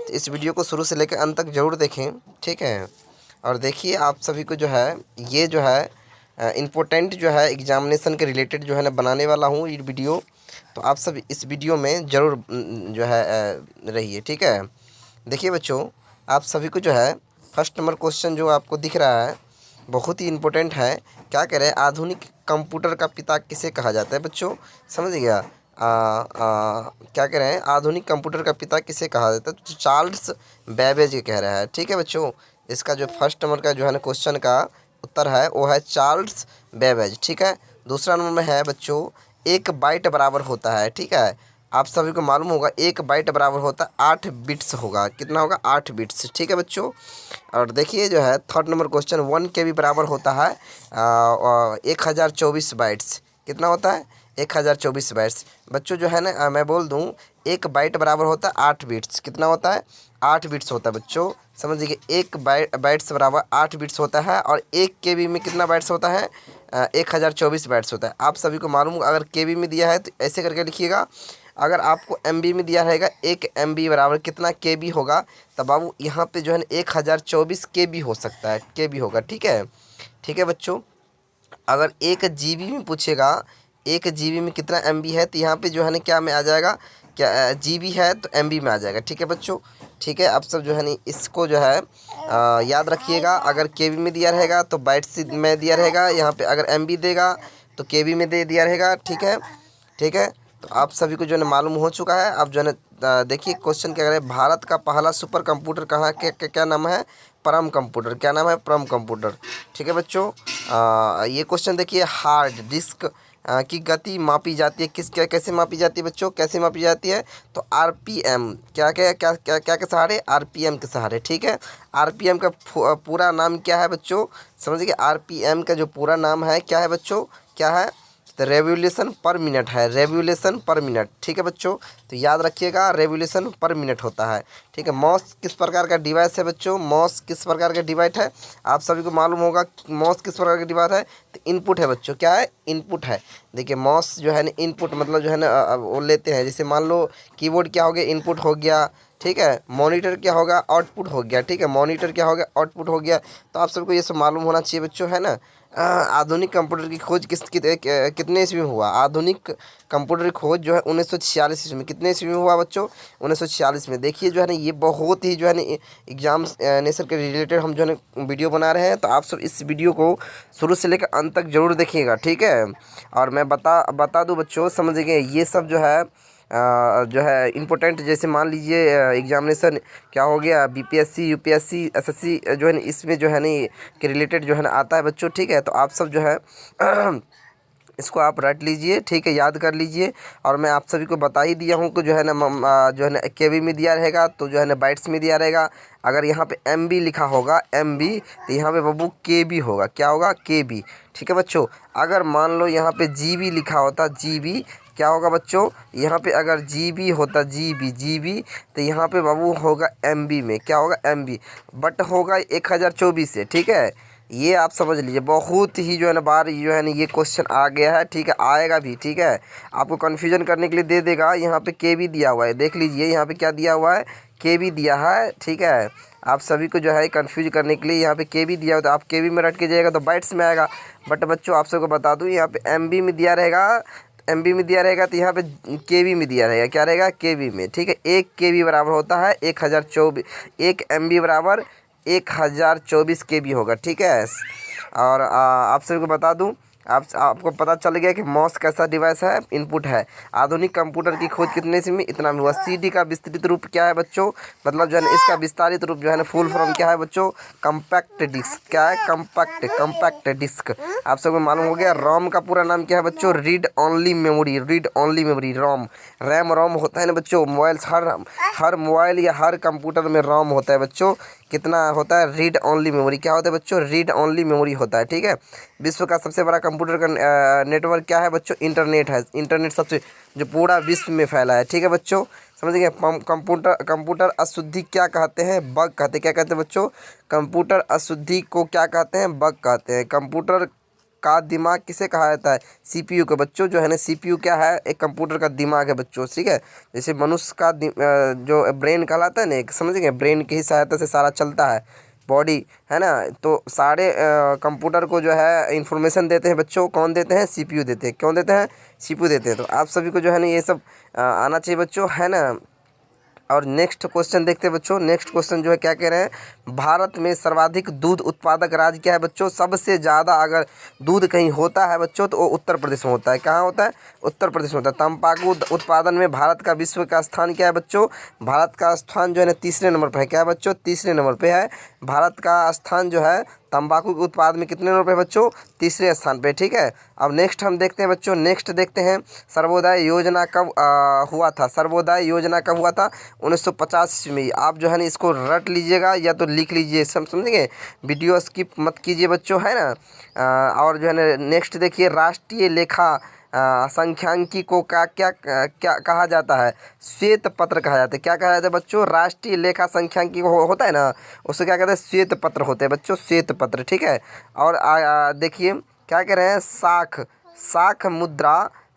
तो इस वीडियो को शुरू से लेकर अंत तक ज़रूर देखें, ठीक है। और देखिए आप सभी को जो है ये जो है इम्पोर्टेंट जो है एग्जामिनेशन के रिलेटेड जो है ना बनाने वाला हूँ ये वीडियो। तो आप सब इस वीडियो में ज़रूर जो है रहिए, ठीक है। देखिए बच्चों, आप सभी को जो है फर्स्ट नंबर क्वेश्चन जो आपको दिख रहा है बहुत ही इम्पोर्टेंट है। क्या कह रहे हैं, आधुनिक कंप्यूटर का पिता किसे कहा जाता है बच्चों, समझ गया। क्या कह रहे हैं, आधुनिक कंप्यूटर का पिता किसे कहा जाता है, तो चार्ल्स बेबेज के कह रहा है, ठीक है बच्चों। इसका जो फर्स्ट नंबर का जो है ना क्वेश्चन का उत्तर है वो है चार्ल्स बेबेज, ठीक है। दूसरा नंबर में है बच्चों, एक बाइट बराबर होता है, ठीक है। आप सभी को मालूम होगा एक बाइट बराबर होता है 8 बिट्स होगा, कितना होगा 8 बिट्स, ठीक है बच्चों। और देखिए जो है थर्ड नंबर क्वेश्चन 1 KB बराबर होता है 1024 बाइट्स, कितना होता है 1024 बाइट्स। बच्चों जो है ना मैं बोल दूं एक बाइट बराबर होता है 8 बिट्स, कितना होता है 8 बिट्स होता है बच्चों, समझ लीजिए। एक बाइट्स बराबर 8 बिट्स होता है और 1 KB में कितना बाइट्स होता है 1024 बाइट्स होता है। आप सभी को मालूम अगर KB में दिया है तो ऐसे करके लिखिएगा। अगर आपको MB में दिया रहेगा 1 MB बराबर कितना KB होगा, तब बाबू यहाँ पे जो है ना 1024 KB हो सकता है, KB होगा, ठीक है, ठीक है बच्चों। अगर 1 GB में पूछेगा 1 GB में कितना MB है, तो यहाँ पे जो है ना क्या में आ जाएगा, क्या GB है तो MB में आ जाएगा, ठीक है बच्चों, ठीक है। आप सब जो है ना इसको जो है याद रखिएगा। अगर KB में दिया रहेगा तो बाइट्स में दिया रहेगा, यहाँ पे अगर MB देगा तो KB में दे दिया रहेगा, ठीक है, ठीक है। तो आप सभी को जो है मालूम हो चुका है। अब जो है ना देखिए क्वेश्चन क्या करें, भारत का पहला सुपर कंप्यूटर कहाँ क्या नाम है, परम कंप्यूटर, क्या नाम है परम कंप्यूटर, ठीक है बच्चों। ये क्वेश्चन देखिए, हार्ड डिस्क की गति मापी जाती है किस कैसे मापी जाती है बच्चों, कैसे मापी जाती है, तो RPM क्या क्या क्या क्या क्या के सहारे, RPM के सहारे, ठीक है। RPM का पूरा नाम क्या है बच्चों, समझिए RPM का जो पूरा नाम है क्या है बच्चों, क्या है, तो रेवोल्यूशन पर मिनट है, रेवोल्यूशन पर मिनट, ठीक है बच्चों। तो याद रखिएगा रेवोल्यूशन पर मिनट होता है, ठीक है। माउस किस प्रकार का डिवाइस है बच्चों, माउस किस प्रकार का डिवाइस है, आप सभी को मालूम होगा माउस किस प्रकार का डिवाइस है, तो इनपुट है बच्चों, क्या है इनपुट है। देखिए माउस जो है ना इनपुट मतलब जो है ना वो लेते हैं, जैसे मान लो कीबोर्ड क्या हो गया इनपुट हो गया, ठीक है। मॉनिटर क्या होगा आउटपुट हो गया, ठीक है, मॉनिटर क्या हो गया आउटपुट हो गया। तो आप सबको ये सब मालूम होना चाहिए बच्चों, है ना। आधुनिक कंप्यूटर की खोज कितने ईस्वी में हुआ, आधुनिक कंप्यूटर की खोज जो है 1946 ईस्वी में, कितने ईस्वी में हुआ बच्चों 1946 में। देखिए जो है ना ये बहुत ही जो है ना एग्जाम नेशन के रिलेटेड हम जो है ना वीडियो बना रहे हैं, तो आप सब इस वीडियो को शुरू से लेकर अंत तक जरूर देखिएगा, ठीक है। और मैं बता दूं बच्चों, समझिए ये सब जो है जो है इम्पोर्टेंट, जैसे मान लीजिए एग्जामिनेशन क्या हो गया BPSC UPSC SSC जो है ना इसमें जो है ना के रिलेटेड जो है ना आता है बच्चों, ठीक है। तो आप सब जो है इसको आप रट लीजिए, ठीक है, याद कर लीजिए। और मैं आप सभी को बता ही दिया हूँ कि जो है ना जो है ना KB में दिया रहेगा तो जो है ना बाइट्स में दिया रहेगा। अगर यहाँ पे MB लिखा होगा MB, तो यहाँ पे बाबू KB होगा, क्या होगा KB, ठीक है बच्चों। अगर मान लो यहाँ पे GB लिखा होता GB, क्या होगा बच्चों, यहाँ पे अगर GB होता GB तो यहाँ पे बाबू होगा MB में, क्या होगा MB, बट होगा 1024 से, ठीक है। ये आप समझ लीजिए, बहुत ही जो है ना बार जो है ना ये क्वेश्चन आ गया है, ठीक है, आएगा भी, ठीक है। आपको कन्फ्यूजन करने के लिए दे देगा, यहाँ पे KB दिया हुआ है, देख लीजिए यहाँ पे क्या दिया हुआ है KB दिया है, ठीक है। आप सभी को जो है कंफ्यूज करने के लिए यहाँ पे KB दिया हुआ, तो आप KB में रट के जाइएगा तो बाइट्स में आएगा। बट बच्चों आप सबको बता दूँ यहाँ पे MB में दिया रहेगा, MB में दिया रहेगा, तो यहाँ पे KB में दिया रहेगा, क्या रहेगा KB में, ठीक है। 1 KB बराबर होता है 1024, 1 MB बराबर 1024 KB होगा, ठीक है। और आप सभी को बता दूं, आपको पता चल गया कि माउस कैसा डिवाइस है, इनपुट है। आधुनिक कंप्यूटर की खोज कितने ईस्वी में, इतना में हुआ। CD का विस्तृत रूप क्या है बच्चों, मतलब जो है ना इसका विस्तारित रूप जो है ना फुल फॉर्म क्या है बच्चों, कम्पैक्ट डिस्क, क्या है कम्पैक्ट डिस्क, आप सबको मालूम हो गया। रोम का पूरा नाम क्या है बच्चों, रीड ओनली मेमोरी, रोम, रोम होता है ना बच्चों, मोबाइल हर मोबाइल या हर कंप्यूटर में रोम होता है बच्चों, कितना होता है रीड ओनली मेमोरी, क्या होता है बच्चों रीड ओनली मेमोरी होता है, ठीक है। विश्व का सबसे बड़ा कंप्यूटर का नेटवर्क क्या है बच्चों, इंटरनेट है, इंटरनेट सबसे जो पूरा विश्व में फैला है, ठीक है बच्चों, समझ गए। कंप्यूटर अशुद्धि क्या कहते हैं, बग कहते हैं, क्या कहते हैं बच्चों, कंप्यूटर अशुद्धि को क्या कहते हैं, बग कहते हैं। कंप्यूटर का दिमाग किसे कहा जाता है? सीपीयू को बच्चों जो है ना, सीपीयू क्या है? एक कंप्यूटर का दिमाग है बच्चों, ठीक है। जैसे मनुष्य का जो ब्रेन कहलाता है ना, एक समझ गए, ब्रेन की ही सहायता से सारा चलता है बॉडी, है ना। तो सारे कंप्यूटर को जो है इंफॉर्मेशन देते हैं बच्चों, कौन देते हैं? सीपीयू देते हैं। कौन देते हैं? सीपीयू देते हैं। तो आप सभी को जो है ना ये सब आना चाहिए बच्चों, है ना। और नेक्स्ट क्वेश्चन देखते हैं बच्चों। नेक्स्ट क्वेश्चन जो है क्या कह रहे हैं? भारत में सर्वाधिक दूध उत्पादक राज्य क्या है बच्चों? सबसे ज़्यादा अगर दूध कहीं होता है बच्चों तो वो उत्तर प्रदेश में होता है। कहाँ होता है? उत्तर प्रदेश में होता है। तंबाकू उत्पादन में भारत का विश्व का स्थान क्या है बच्चों? भारत का स्थान जो है ना तीसरे नंबर पर है। क्या है बच्चों? तीसरे नंबर पर है। भारत का स्थान जो है तंबाकू के उत्पाद में कितने नंबर पे बच्चों? तीसरे स्थान पे, ठीक है। अब नेक्स्ट हम देखते हैं बच्चों, नेक्स्ट देखते हैं सर्वोदय योजना कब हुआ था? सर्वोदय योजना कब हुआ था? 1950 में। आप जो है ना इसको रट लीजिएगा या तो लिख लीजिए, समझेंगे। वीडियो स्किप मत कीजिए बच्चों, है ना। और जो है ना नेक्स्ट देखिए, राष्ट्रीय लेखा संख्यांकी को क्या कहा जाता है? श्वेत पत्र कहा जाता है। क्या कहा जाता है बच्चों? राष्ट्रीय लेखा संख्यांकी को होता है ना, उसको क्या कहते हैं? श्वेत पत्र होते हैं बच्चों, श्वेत पत्र, ठीक है। और देखिए क्या कह रहे हैं?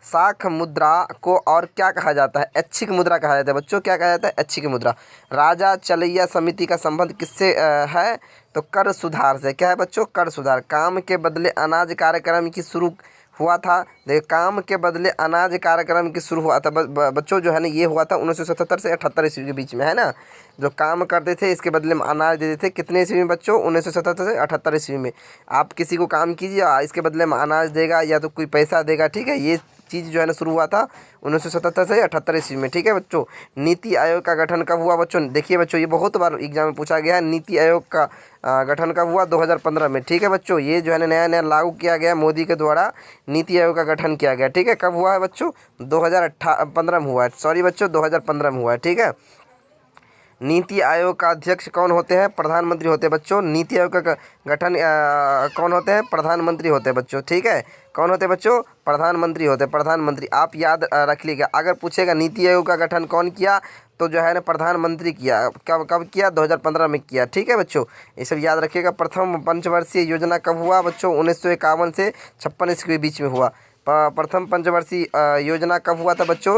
साख मुद्रा को और क्या कहा जाता है? ऐच्छिक मुद्रा कहा जाता है बच्चों। क्या कहा जाता है? ऐच्छिक मुद्रा। राजा चलैया समिति का संबंध किससे है? तो कर सुधार से। क्या है बच्चों? कर सुधार। काम के बदले अनाज कार्यक्रम की शुरू हुआ था। देखिए, काम के बदले अनाज कार्यक्रम की शुरू हुआ था बच्चों जो है ना, ये हुआ था 1977 से 78 ईस्वी के बीच में, है ना। जो काम करते थे इसके बदले में अनाज देते थे, कितने ईस्वी में बच्चों? 1977 से 78 ईस्वी में। आप किसी को काम कीजिए, इसके बदले में अनाज देगा या तो कोई पैसा देगा, ठीक है। ये चीज़ जो है ना शुरू हुआ था 1977 से 78 ईस्वी में, ठीक है बच्चों। नीति आयोग का गठन कब हुआ बच्चों? देखिए बच्चों, ये बहुत बार एग्जाम में पूछा गया है। नीति आयोग का गठन कब हुआ? 2015 में, ठीक है बच्चों। ये जो है ना नया नया लागू किया गया, मोदी के द्वारा नीति आयोग का गठन किया गया, ठीक है। कब हुआ है बच्चों? 2015 में हुआ है, सॉरी बच्चों 2015 में हुआ है, ठीक है। नीति आयोग का अध्यक्ष कौन होते हैं? प्रधानमंत्री होते हैं बच्चों। नीति आयोग का गठन कौन होते हैं? प्रधानमंत्री होते हैं बच्चों, ठीक है। कौन होते हैं बच्चों? प्रधानमंत्री होते हैं, प्रधानमंत्री। आप याद रख लीजिएगा, अगर पूछेगा नीति आयोग का गठन कौन किया तो जो है ना प्रधानमंत्री किया। कब किया? 2015 में किया, ठीक है बच्चों। ये सब याद रखिएगा। प्रथम पंचवर्षीय योजना कब हुआ बच्चों? 1951 से 56 ईस्वी के बीच में हुआ। प्रथम पंचवर्षीय योजना कब हुआ था बच्चों?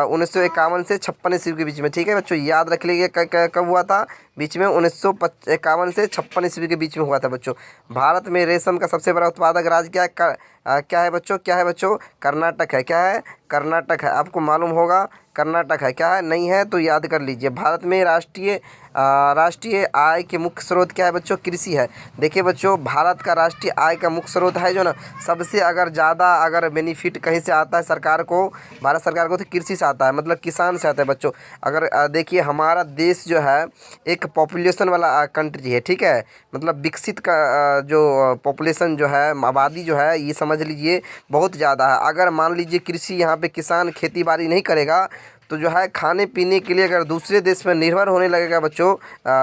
1951 से 56 ईस्वी के बीच में, ठीक है बच्चों। याद रख लीजिए कब हुआ था बीच में? 1951 से 56 ईस्वी के बीच में हुआ था बच्चों। भारत में रेशम का सबसे बड़ा उत्पादक राज्य क्या है? क्या है बच्चों? क्या है बच्चों? कर्नाटक है। क्या है? कर्नाटक है। आपको मालूम होगा कर्नाटक है। क्या है? नहीं है तो याद कर लीजिए। भारत में राष्ट्रीय आय के मुख्य स्रोत क्या है बच्चों? कृषि है। देखिए बच्चों, भारत का राष्ट्रीय आय का मुख्य स्रोत है जो ना, सबसे अगर ज़्यादा अगर बेनिफिट कहीं से आता है सरकार को, भारत सरकार को, तो कृषि से आता है, मतलब किसान से आता है बच्चों। अगर देखिए हमारा देश जो है एक पॉपुलेशन वाला कंट्री है, ठीक है। मतलब विकसित का जो पॉपुलेशन जो है, आबादी जो है, ये समझ लीजिए बहुत ज़्यादा है। अगर मान लीजिए कृषि यहाँ पे किसान खेती बाड़ी नहीं करेगा तो जो है खाने पीने के लिए अगर दूसरे देश पर निर्भर होने लगेगा बच्चों,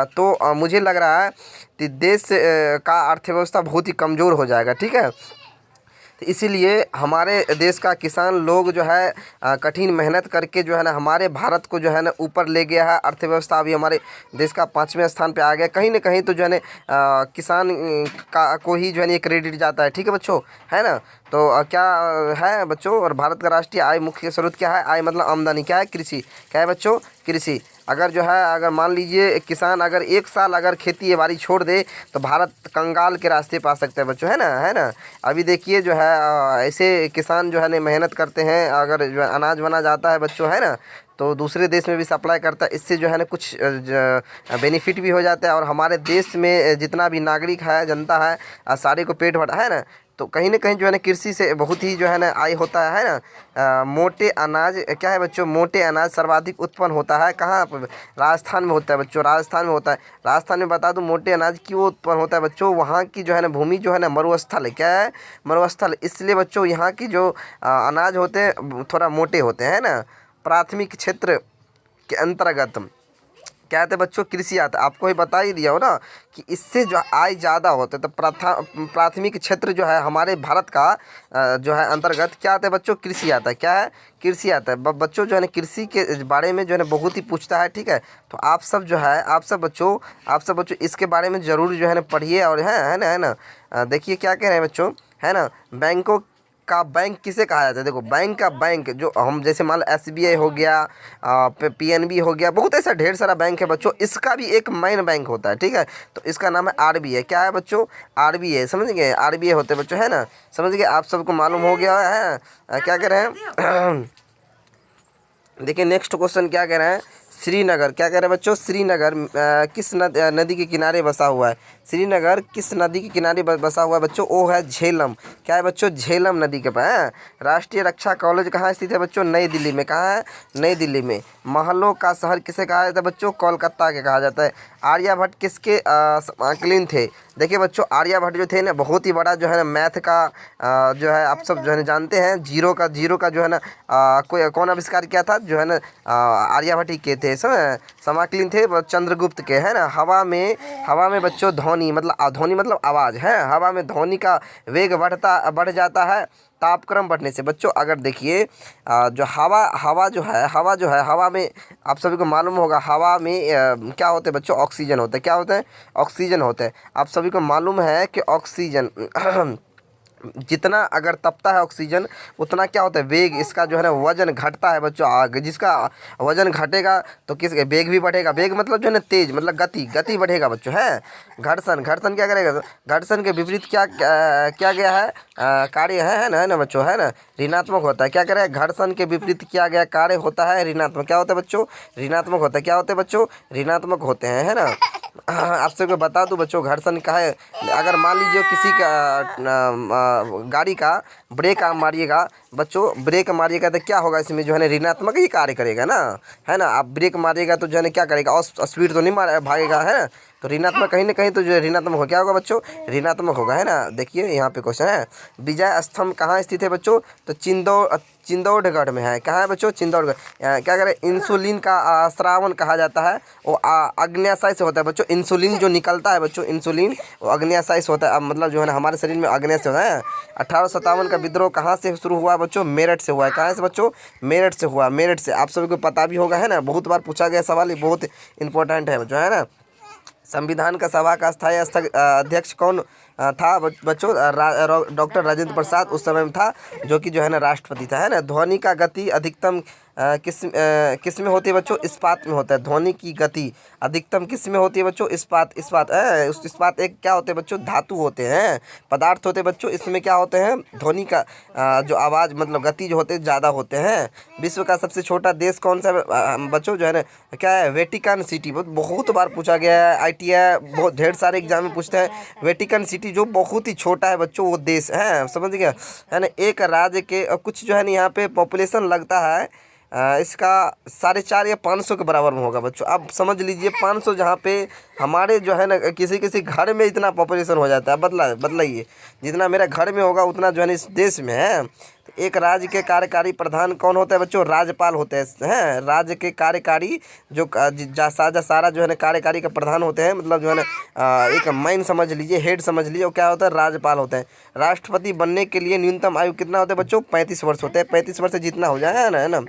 तो मुझे लग रहा है कि देश का अर्थव्यवस्था बहुत ही कमज़ोर हो जाएगा, ठीक है। तो इसीलिए हमारे देश का किसान लोग जो है कठिन मेहनत करके जो है ना हमारे भारत को जो है ना ऊपर ले गया है। अर्थव्यवस्था अभी हमारे देश का 5वें स्थान पे आ गया। कहीं ना कहीं तो जो है ना किसान का को ही जो है ना क्रेडिट जाता है, ठीक है बच्चों, है ना। तो क्या है बच्चों? और भारत का राष्ट्रीय आय मुख्य स्रोत क्या है? आय मतलब आमदनी। क्या है? कृषि। क्या है बच्चों? कृषि। अगर जो है अगर मान लीजिए किसान अगर एक साल अगर खेती बाड़ी छोड़ दे तो भारत कंगाल के रास्ते पा सकता है बच्चों, है ना, है ना। अभी देखिए जो है ऐसे किसान जो है ना मेहनत करते हैं, अगर जो है अनाज वनाज आता है बच्चों, है ना, तो दूसरे देश में भी सप्लाई करता है। इससे जो है ना कुछ बेनिफिट भी हो जाता है और हमारे देश में जितना भी नागरिक है, जनता है, सारे को पेट भर, है ना। तो कहीं ना कहीं जो है ना कृषि से बहुत ही जो है ना आय होता है ना। मोटे अनाज क्या है बच्चों? मोटे अनाज सर्वाधिक उत्पन्न होता है कहाँ पर? राजस्थान में होता है बच्चों, राजस्थान में होता है। राजस्थान में बता दूं मोटे अनाज क्यों उत्पन्न होता है बच्चों? वहाँ की जो है ना भूमि जो है ना मरुस्थल है। क्या है? मरुस्थल। इसलिए बच्चों यहाँ की जो अनाज होते हैं थोड़ा मोटे होते हैं, है ना। प्राथमिक क्षेत्र के अंतर्गत क्या आते बच्चों? कृषि आता है। आपको ही बता ही दिया हो ना कि इससे जो आय ज़्यादा होता है। तो प्राथमिक क्षेत्र जो है हमारे भारत का जो है अंतर्गत क्या आता है बच्चों? कृषि आता है। क्या है? कृषि आता है। बच्चों जो है ना कृषि के बारे में जो है ना बहुत ही पूछता है, ठीक है। तो आप सब जो है आप सब बच्चों इसके बारे में ज़रूर जो है ना पढ़िए और है ना, है ना। देखिए क्या कह रहे हैं बच्चों, है ना। बैंकों का बैंक किसे कहा जाता है? देखो बैंक का बैंक जो हम जैसे मान लो SBI हो गया, PNB हो गया, बहुत ऐसा ढेर सारा बैंक है बच्चों। इसका भी एक मेन बैंक होता है, ठीक है। तो इसका नाम है RBI। क्या है बच्चों? RBI, समझ गए? RBI होते हैं बच्चों, है ना। समझ गए? आप सबको मालूम हो गया है। क्या कह रहे हैं? देखिए नेक्स्ट क्वेश्चन क्या कह रहे हैं। श्रीनगर, क्या कह रहे हैं बच्चों? श्रीनगर किस नदी के किनारे बसा हुआ है? श्रीनगर किस नदी के किनारे बसा हुआ है बच्चों? वो है झेलम। क्या है बच्चों? झेलम नदी के पास। राष्ट्रीय रक्षा कॉलेज कहाँ स्थित है बच्चों? नई दिल्ली में। कहाँ है? नई दिल्ली में। महलों का शहर किसे कहा जाता है बच्चों? कोलकाता के कहा जाता है। आर्यभट्ट किसके समकालीन थे? देखिए बच्चों आर्यभट्ट जो थे ना, बहुत ही बड़ा जो है ना मैथ का जो है आप सब जो है ना जानते हैं, जीरो का जो है ना कोई कौन आविष्कार किया था? जो है ना आर्यभट्ट ही के थे। समकालीन थे चंद्रगुप्त के, है ना। हवा में बच्चों ध्वनि मतलब आवाज़ है। हवा में ध्वनि का वेग बढ़ जाता है तापक्रम बढ़ने से। बच्चों अगर देखिए जो हवा जो है हवा में आप सभी को मालूम होगा, हवा में क्या होते हैं बच्चों? ऑक्सीजन होता है। क्या होता है? ऑक्सीजन होता है। आप सभी को मालूम है कि ऑक्सीजन जितना अगर तपता है ऑक्सीजन, उतना क्या होता है? वेग, इसका जो है ना वजन घटता है बच्चों। आगे जिसका वजन घटेगा तो किस वेग भी बढ़ेगा। वेग मतलब जो है ना तेज, मतलब गति बढ़ेगा बच्चों, है। घर्षण क्या करेगा? घर्षण के विपरीत क्या गया है? कार्य है ना बच्चों, है ना। ऋणात्मक होता है। क्या कह रहे हैं? घर्षण के विपरीत किया गया कार्य होता है ऋणात्मक। क्या होता है बच्चों? ऋणात्मक होता है। क्या होते हैं बच्चों? ऋणात्मक होते हैं, है ना। आप सबको बता दूं बच्चों घर्षण का है। अगर मान लीजिए किसी का गाड़ी का ब्रेक आप मारिएगा बच्चों, ब्रेक मारिएगा तो क्या होगा? इसमें जो है ना ऋणात्मक ही कार्य करेगा ना, है ना। आप ब्रेक मारिएगा तो जो है ना क्या करेगा? और स्पीड तो नहीं भागेगा, है ना। तो ऋणात्मक कहीं ना कहीं तो जो ऋणात्मक हो, क्या होगा बच्चों? ऋणात्मक होगा, है ना। देखिए यहाँ पे क्वेश्चन है, विजय स्तंभ कहाँ स्थित है बच्चों? तो चिंदौड़गढ़ में है। कहाँ है बच्चों? चिंदौड़गढ़। क्या करें? इंसुलिन का स्रावन कहा जाता है, वो अग्न्याशय से होता है बच्चों। इंसुलिन जो निकलता है बच्चों, इंसुलिन वो अग्न्याशय से होता है। मतलब जो है ना हमारे शरीर में अग्न्याशय से होता है। 1857 का विद्रोह कहाँ से शुरू हुआ बच्चों? मेरठ से हुआ है। कहाँ से बच्चों? मेरठ से हुआ। मेरठ से। आप सभी को पता भी होगा, है ना। बहुत बार पूछा गया सवाल, ये बहुत इंपॉर्टेंट है बच्चों, है ना। संविधान का सभा का स्थायी अध्यक्ष कौन था बच्चों? डॉक्टर राजेंद्र प्रसाद उस समय में था, जो कि जो है ना राष्ट्रपति था, है ना। ध्वनि का गति अधिकतम किस में होती है बच्चों? इस्पात में होता है। ध्वनि की गति अधिकतम किस में होती है बच्चों? इस्पात इस्पात एक क्या होते हैं बच्चों? धातु होते हैं, पदार्थ होते हैं बच्चों। इसमें क्या होते हैं? ध्वनि का जो आवाज़ मतलब गति जो होते हैं ज़्यादा होते हैं। विश्व का सबसे छोटा देश कौन सा बच्चों? जो है ना क्या है? Vatican city. बहुत बार पूछा गया है, ITI बहुत ढेर सारे एग्जाम में पूछते हैं। वेटिकन सिटी जो बहुत ही छोटा है बच्चों, वो देश है, समझ गया, है ना। एक राज्य के कुछ जो है ना यहाँ पे पॉपुलेशन लगता है इसका 4.5 या 500 के बराबर में होगा बच्चों। आप समझ लीजिए 500, जहाँ पे हमारे जो है ना किसी घर में इतना पॉपुलेशन हो जाता है। बदलाइए, जितना मेरा घर में होगा उतना जो है ना इस देश में है। तो एक राज्य के कार्यकारी प्रधान कौन होता है बच्चों? राज्यपाल होते हैं। राज्य के कार्यकारी जो सारा जो है ना कार्यकारी का प्रधान होते हैं, मतलब जो है ना एक मेन समझ लीजिए, हेड समझ लीजिए, वो क्या होता है? राज्यपाल होते हैं। राष्ट्रपति बनने के लिए न्यूनतम आयु कितना होता है बच्चों? 35 वर्ष होते हैं। 35 वर्ष से जितना हो जाए, है ना।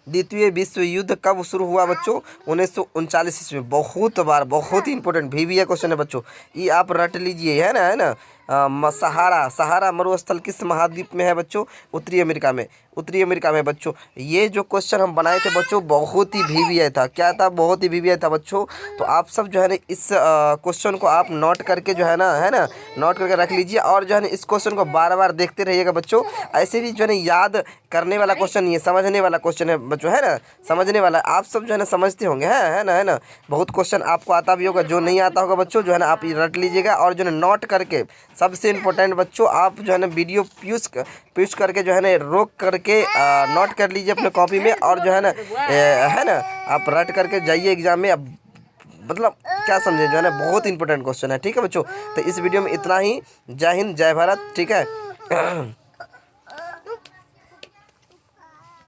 द्वितीय विश्व युद्ध कब शुरू हुआ बच्चों? 1939 ईस्वी में। बहुत ही इंपॉर्टेंट VBA क्वेश्चन है बच्चों, ये आप रट लीजिए, है ना। सहारा मरुस्थल किस महाद्वीप में है बच्चों? उत्तरी अमेरिका में बच्चों। ये जो क्वेश्चन हम बनाए थे बच्चों, बहुत ही VBA था। क्या था? बहुत ही VBA था बच्चों। तो आप सब जो है ना इस क्वेश्चन को आप नोट करके जो है ना नोट करके रख लीजिए, और जो है ना इस क्वेश्चन को बार बार देखते रहिएगा बच्चों। ऐसे भी जो है ना याद करने वाला क्वेश्चन नहीं है, समझने वाला क्वेश्चन है बच्चों, है ना। समझने वाला आप सब जो है ना समझते होंगे, है ना। बहुत क्वेश्चन आपको आता भी होगा, जो नहीं आता होगा बच्चों जो है ना आप रट लीजिएगा, और जो है नोट करके, सबसे इम्पोर्टेंट बच्चों आप जो है ना वीडियो पॉज करके जो है ना रोक करके नोट कर लीजिए अपने कॉपी में, और जो है ना आप रट करके जाइए एग्जाम में। अब मतलब क्या समझे, जो है ना बहुत इंपॉर्टेंट क्वेश्चन है, ठीक है बच्चों। तो इस वीडियो में इतना ही। जय हिंद, जय भारत, ठीक है।